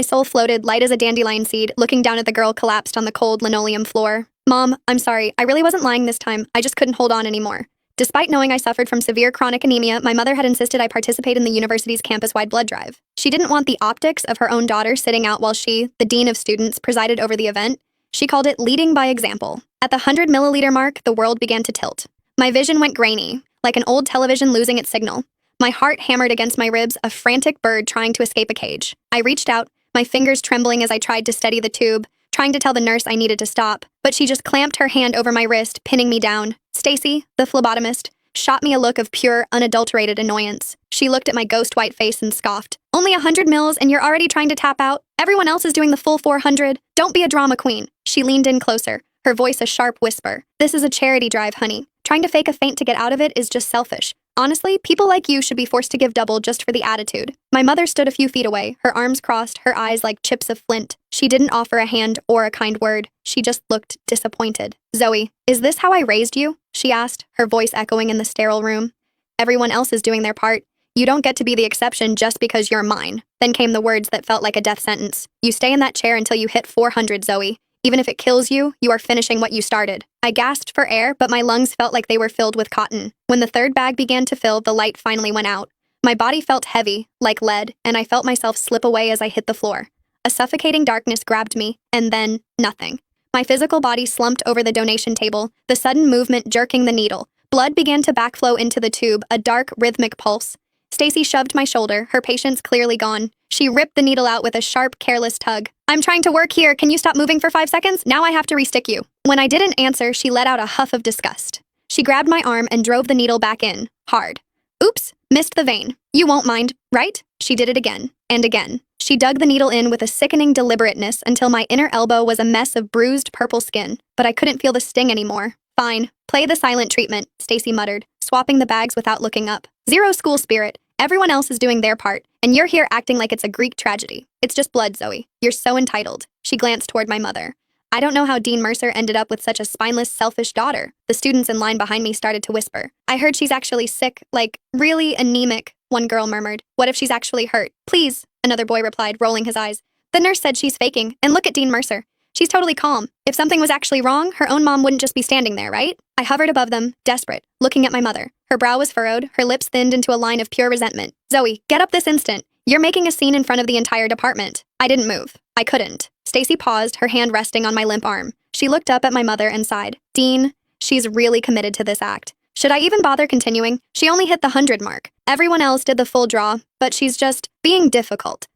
My soul floated, light as a dandelion seed, looking down at the girl collapsed on the cold linoleum floor. Mom, I'm sorry. I really wasn't lying this time. I just couldn't hold on anymore. Despite knowing I suffered from severe chronic anemia, my mother had insisted I participate in the university's campus-wide blood drive. She didn't want the optics of her own daughter sitting out while she, the dean of students, presided over the event. She called it leading by example. At the 100-milliliter mark, the world began to tilt. My vision went grainy, like an old television losing its signal. My heart hammered against my ribs, a frantic bird trying to escape a cage. I reached out, my fingers trembling as I tried to steady the tube, trying to tell the nurse I needed to stop, but she just clamped her hand over my wrist, pinning me down. Stacy, the phlebotomist, shot me a look of pure, unadulterated annoyance. She looked at my ghost-white face and scoffed. Only 100 mils and you're already trying to tap out? Everyone else is doing the full 400. Don't be a drama queen. She leaned in closer, her voice a sharp whisper. This is a charity drive, honey. Trying to fake a faint to get out of it is just selfish. Honestly, people like you should be forced to give double just for the attitude. My mother stood a few feet away, her arms crossed, her eyes like chips of flint. She didn't offer a hand or a kind word. She just looked disappointed. Zoe, is this how I raised you? She asked, her voice echoing in the sterile room. Everyone else is doing their part. You don't get to be the exception just because you're mine. Then came the words that felt like a death sentence. You stay in that chair until you hit 400, Zoe. Even if it kills you, you are finishing what you started. I gasped for air, but my lungs felt like they were filled with cotton. When the third bag began to fill, the light finally went out. My body felt heavy, like lead, and I felt myself slip away as I hit the floor. A suffocating darkness grabbed me, and then, nothing. My physical body slumped over the donation table, the sudden movement jerking the needle. Blood began to backflow into the tube, a dark, rhythmic pulse. Stacy shoved my shoulder, her patience clearly gone. She ripped the needle out with a sharp, careless tug. I'm trying to work here. Can you stop moving for 5 seconds? Now I have to restick you. When I didn't answer, she let out a huff of disgust. She grabbed my arm and drove the needle back in, hard. Oops, missed the vein. You won't mind, right? She did it again, and again. She dug the needle in with a sickening deliberateness until my inner elbow was a mess of bruised purple skin, but I couldn't feel the sting anymore. Fine, play the silent treatment, Stacy muttered, swapping the bags without looking up. Zero school spirit. Everyone else is doing their part, and you're here acting like it's a Greek tragedy. It's just blood, Zoe. You're so entitled. She glanced toward my mother. I don't know how Dean Mercer ended up with such a spineless, selfish daughter. The students in line behind me started to whisper. I heard she's actually sick, like, really anemic, one girl murmured. What if she's actually hurt? Please, another boy replied, rolling his eyes. The nurse said she's faking, and look at Dean Mercer. She's totally calm. If something was actually wrong, her own mom wouldn't just be standing there, right? I hovered above them, desperate, looking at my mother. Her brow was furrowed, her lips thinned into a line of pure resentment. Zoe, get up this instant. You're making a scene in front of the entire department. I didn't move. I couldn't. Stacy paused, her hand resting on my limp arm. She looked up at my mother and sighed. Dean, she's really committed to this act. Should I even bother continuing? She only hit the 100 mark. Everyone else did the full draw, but she's just being difficult.